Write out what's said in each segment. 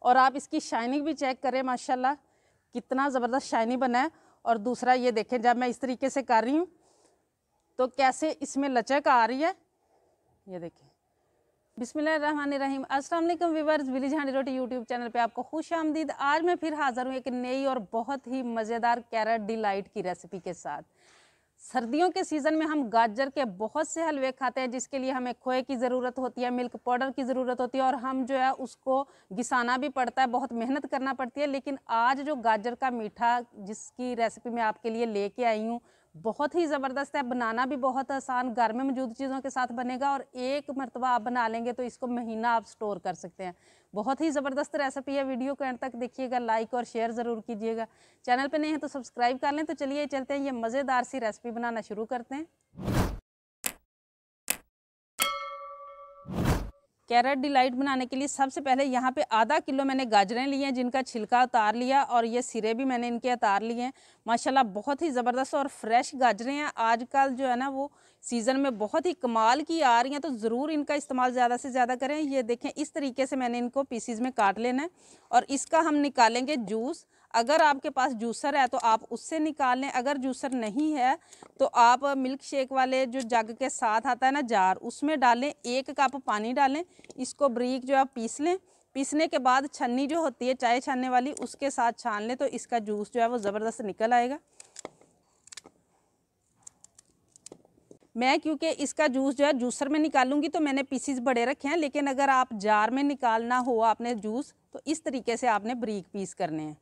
और आप इसकी शाइनिंग भी चेक करें, माशाल्लाह कितना ज़बरदस्त शाइनी बना है। और दूसरा ये देखें, जब मैं इस तरीके से कर रही हूँ तो कैसे इसमें लचक आ रही है, ये देखें। बिस्मिल्लाहिर्रहमानिर्रहीम। अस्सलाम वालेकुम व्यूअर्स, विलेज हांडी रोटी यूट्यूब चैनल पे आपको खुश आमदीद। आज मैं फिर हाज़िर हूँ एक नई और बहुत ही मज़ेदार कैरेट डिलाइट की रेसिपी के साथ। सर्दियों के सीज़न में हम गाजर के बहुत से हलवे खाते हैं, जिसके लिए हमें खोए की ज़रूरत होती है, मिल्क पाउडर की ज़रूरत होती है और हम जो है उसको घिसाना भी पड़ता है, बहुत मेहनत करना पड़ती है। लेकिन आज जो गाजर का मीठा जिसकी रेसिपी मैं आपके लिए लेके आई हूँ, बहुत ही ज़बरदस्त है, बनाना भी बहुत आसान, घर में मौजूद चीज़ों के साथ बनेगा और एक मरतबा आप बना लेंगे तो इसको महीना आप स्टोर कर सकते हैं। बहुत ही ज़बरदस्त रेसिपी है, वीडियो को एंड तक देखिएगा, लाइक और शेयर ज़रूर कीजिएगा। चैनल पे नए हैं तो सब्सक्राइब कर लें। तो चलिए चलते हैं, ये मज़ेदार सी रेसिपी बनाना शुरू करते हैं। कैरेट डिलाइट बनाने के लिए सबसे पहले यहाँ पे आधा किलो मैंने गाजरें ली हैं, जिनका छिलका उतार लिया और ये सिरे भी मैंने इनके उतार लिए हैं। माशाल्लाह बहुत ही ज़बरदस्त और फ्रेश गाजरें हैं। आजकल जो है ना वो सीज़न में बहुत ही कमाल की आ रही हैं, तो ज़रूर इनका इस्तेमाल ज़्यादा से ज़्यादा करें। ये देखें, इस तरीके से मैंने इनको पीसीज में काट लेना है और इसका हम निकालेंगे जूस। अगर आपके पास जूसर है तो आप उससे निकाल लें, अगर जूसर नहीं है तो आप मिल्क शेक वाले जो जग के साथ आता है ना जार, उसमें डालें, 1 कप पानी डालें, इसको बारीक जो है पीस लें। पीसने के बाद छन्नी जो होती है चाय छानने वाली, उसके साथ छान लें तो इसका जूस जो है वो ज़बरदस्त निकल आएगा। मैं क्योंकि इसका जूस जो है जूसर में निकालूंगी तो मैंने पीसीज बड़े रखे हैं, लेकिन अगर आप जार में निकालना हो आपने जूस तो इस तरीके से आपने बारीक पीस करने हैं।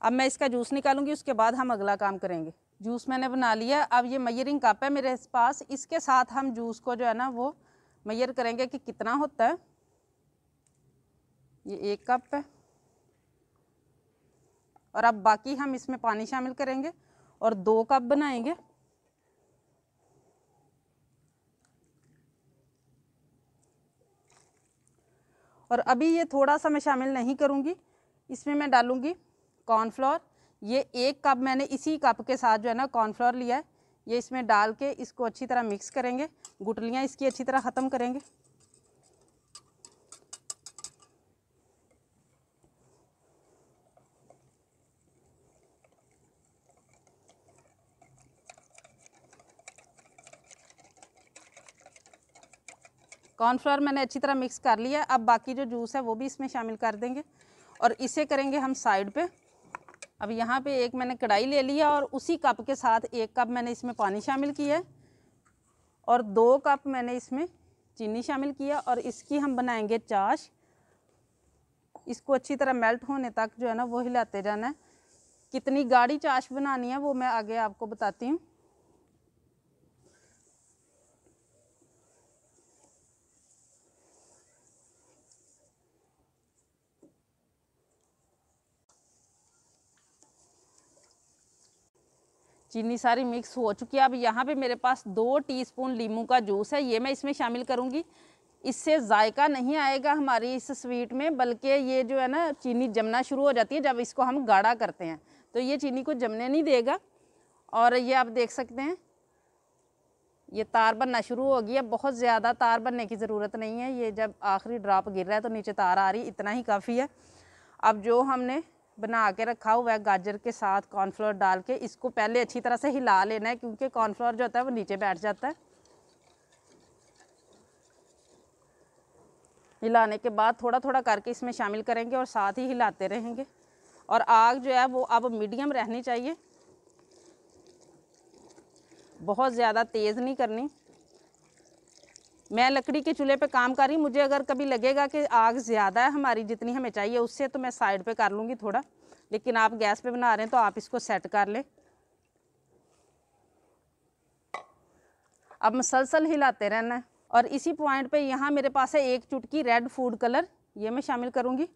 अब मैं इसका जूस निकालूंगी, उसके बाद हम अगला काम करेंगे। जूस मैंने बना लिया। अब ये मेजरिंग कप है मेरे पास, इसके साथ हम जूस को जो है ना वो मेजर करेंगे कि कितना होता है। ये 1 कप है और अब बाकी हम इसमें पानी शामिल करेंगे और 2 कप बनाएंगे। और अभी ये थोड़ा सा मैं शामिल नहीं करूँगी, इसमें मैं डालूँगी कॉर्नफ्लोर। ये 1 कप मैंने इसी कप के साथ जो है ना कॉर्नफ्लोर लिया है, ये इसमें डाल के इसको अच्छी तरह मिक्स करेंगे, गुठलियाँ इसकी अच्छी तरह ख़त्म करेंगे। कॉर्नफ्लोर मैंने अच्छी तरह मिक्स कर लिया। अब बाकी जो जूस है वो भी इसमें शामिल कर देंगे और इसे करेंगे हम साइड पे। अब यहाँ पे एक मैंने कढ़ाई ले लिया और उसी कप के साथ 1 कप मैंने इसमें पानी शामिल किया है और 2 कप मैंने इसमें चीनी शामिल किया और इसकी हम बनाएंगे चाश। इसको अच्छी तरह मेल्ट होने तक जो है ना वो हिलाते जाना है। कितनी गाढ़ी चाश बनानी है वो मैं आगे आपको बताती हूँ। चीनी सारी मिक्स हो चुकी है। अब यहाँ पे मेरे पास 2 टीस्पून नींबू का जूस है, ये मैं इसमें शामिल करूँगी। इससे जायका नहीं आएगा हमारी इस स्वीट में, बल्कि ये जो है ना चीनी जमना शुरू हो जाती है जब इसको हम गाढ़ा करते हैं, तो ये चीनी को जमने नहीं देगा। और ये आप देख सकते हैं ये तार बनना शुरू हो गई है। बहुत ज़्यादा तार बनने की ज़रूरत नहीं है, ये जब आखिरी ड्रॉप गिर रहा है तो नीचे तार आ रही, इतना ही काफ़ी है। अब जो हमने बना के रखा हुआ है गाजर के साथ कॉर्नफ्लोर डाल के, इसको पहले अच्छी तरह से हिला लेना है, क्योंकि कॉर्नफ्लोर जो होता है वो नीचे बैठ जाता है। हिलाने के बाद थोड़ा थोड़ा करके इसमें शामिल करेंगे और साथ ही हिलाते रहेंगे। और आग जो है वो अब मीडियम रहनी चाहिए, बहुत ज़्यादा तेज़ नहीं करनी। मैं लकड़ी के चूल्हे पे काम कर रही हूँ, मुझे अगर कभी लगेगा कि आग ज़्यादा है हमारी जितनी हमें चाहिए उससे, तो मैं साइड पे कर लूँगी थोड़ा, लेकिन आप गैस पे बना रहे हैं तो आप इसको सेट कर लें। अब मसलसल हिलाते रहना है। और इसी पॉइंट पे यहाँ मेरे पास है 1 चुटकी रेड फूड कलर, ये मैं शामिल करूँगी।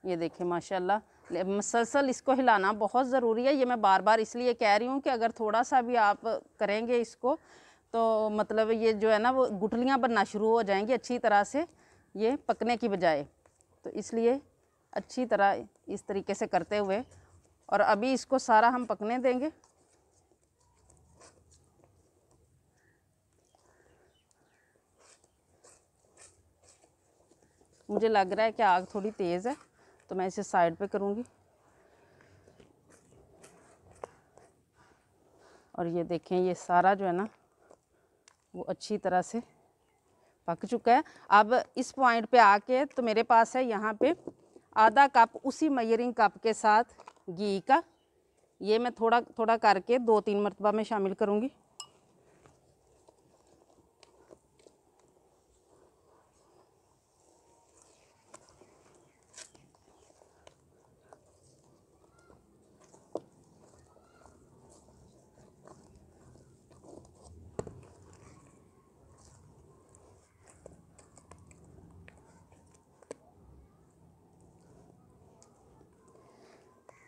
ये देखिए माशाल्लाह मसलसल इसको हिलाना बहुत ज़रूरी है। ये मैं बार बार इसलिए कह रही हूँ कि अगर थोड़ा सा भी आप करेंगे इसको तो मतलब ये जो है ना वो गुठलियाँ बनना शुरू हो जाएंगी अच्छी तरह से, ये पकने की बजाय। तो इसलिए अच्छी तरह इस तरीके से करते हुए, और अभी इसको सारा हम पकने देंगे। मुझे लग रहा है कि आग थोड़ी तेज़ है, तो मैं इसे साइड पे करूँगी। और ये देखें, ये सारा जो है ना वो अच्छी तरह से पक चुका है। अब इस पॉइंट पे आके तो मेरे पास है यहाँ पे आधा कप उसी मेजरिंग कप के साथ घी का, ये मैं थोड़ा थोड़ा करके 2-3 मरतबा में शामिल करूँगी।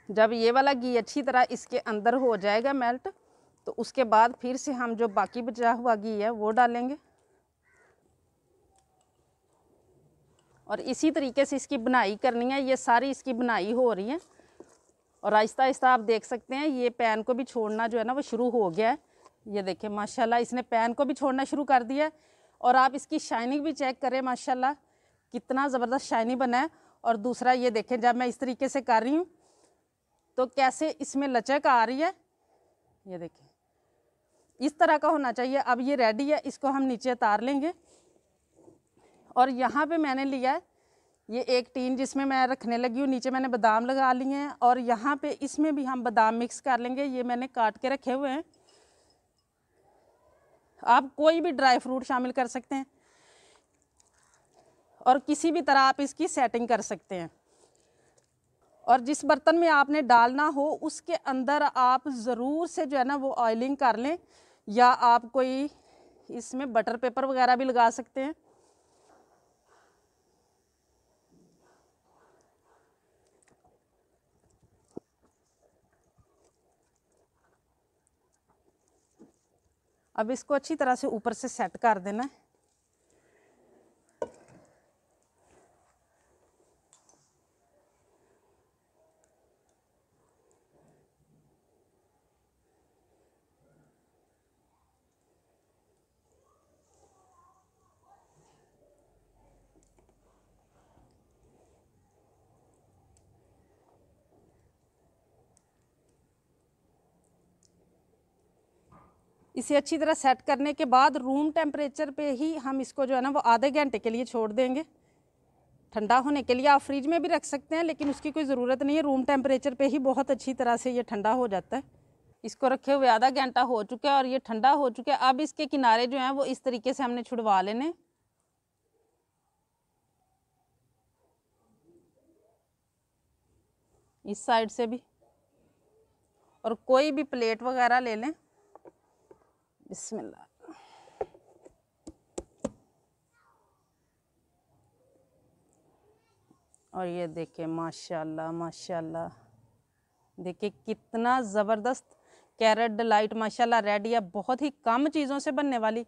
जब ये वाला घी अच्छी तरह इसके अंदर हो जाएगा मेल्ट, तो उसके बाद फिर से हम जो बाकी बचा हुआ घी है वो डालेंगे। और इसी तरीके से इसकी बुनाई करनी है। ये सारी इसकी बुनाई हो रही है और आहिस्ता आहिस्ता आप देख सकते हैं ये पैन को भी छोड़ना जो है ना वो शुरू हो गया है। ये देखें माशाल्लाह इसने पैन को भी छोड़ना शुरू कर दिया है। और आप इसकी शाइनिंग भी चेक करें, माशाल्लाह कितना ज़बरदस्त शाइनी बना है। और दूसरा ये देखें, जब मैं इस तरीके से कर रही हूँ तो कैसे इसमें लचक आ रही है। ये देखें इस तरह का होना चाहिए। अब ये रेडी है, इसको हम नीचे उतार लेंगे। और यहाँ पे मैंने लिया है ये एक टीन जिसमें मैं रखने लगी हूँ, नीचे मैंने बादाम लगा लिए हैं और यहाँ पे इसमें भी हम बादाम मिक्स कर लेंगे। ये मैंने काट के रखे हुए हैं। आप कोई भी ड्राई फ्रूट शामिल कर सकते हैं और किसी भी तरह आप इसकी सेटिंग कर सकते हैं। और जिस बर्तन में आपने डालना हो उसके अंदर आप ज़रूर से जो है ना वो ऑयलिंग कर लें, या आप कोई इसमें बटर पेपर वगैरह भी लगा सकते हैं। अब इसको अच्छी तरह से ऊपर से सेट कर देना है। इसे अच्छी तरह सेट करने के बाद रूम टेम्परेचर पे ही हम इसको जो है ना वो आधे घंटे के लिए छोड़ देंगे ठंडा होने के लिए। आप फ्रिज में भी रख सकते हैं लेकिन उसकी कोई ज़रूरत नहीं है, रूम टेम्परेचर पे ही बहुत अच्छी तरह से ये ठंडा हो जाता है। इसको रखे हुए आधा घंटा हो चुका है और ये ठंडा हो चुका है। अब इसके किनारे जो हैं वो इस तरीके से हमने छुड़वा लेने। इस साइड से भी, और कोई भी प्लेट वगैरह ले लें। बिस्मिल्लाह। और ये देखिए माशाल्लाह माशाल्लाह, देखिए कितना ज़बरदस्त कैरेट डिलाइट माशाल्लाह रेडी है। बहुत ही कम चीज़ों से बनने वाली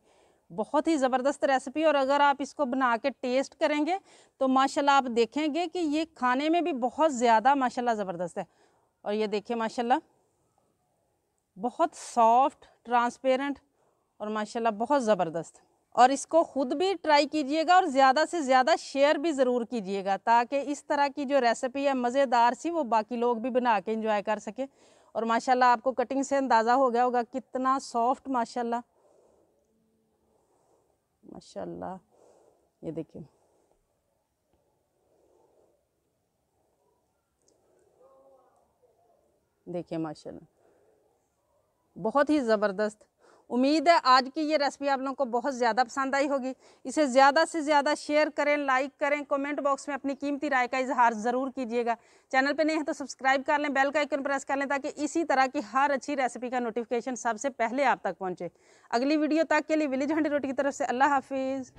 बहुत ही ज़बरदस्त रेसिपी। और अगर आप इसको बना के टेस्ट करेंगे तो माशाल्लाह आप देखेंगे कि ये खाने में भी बहुत ज़्यादा माशाल्लाह ज़बरदस्त है। और ये देखिए माशाल्लाह बहुत सॉफ्ट, ट्रांसपेरेंट और माशाल्लाह बहुत ज़बरदस्त। और इसको ख़ुद भी ट्राई कीजिएगा और ज़्यादा से ज़्यादा शेयर भी ज़रूर कीजिएगा ताकि इस तरह की जो रेसिपी है मज़ेदार सी वो बाकी लोग भी बना के इंजॉय कर सके। और माशाल्लाह आपको कटिंग से अंदाज़ा हो गया होगा कितना सॉफ्ट माशाल्लाह माशाल्लाह। ये देखिए देखिए माशाल्लाह बहुत ही ज़बरदस्त। उम्मीद है आज की ये रेसिपी आप लोगों को बहुत ज़्यादा पसंद आई होगी। इसे ज़्यादा से ज़्यादा शेयर करें, लाइक करें, कमेंट बॉक्स में अपनी कीमती राय का इजहार ज़रूर कीजिएगा। चैनल पे नए हैं तो सब्सक्राइब कर लें, बेल का आइकन प्रेस कर लें ताकि इसी तरह की हर अच्छी रेसिपी का नोटिफिकेशन सबसे पहले आप तक पहुँचे। अगली वीडियो तक के लिए विलेज हंडी रोटी की तरफ से अल्लाह हाफिज़।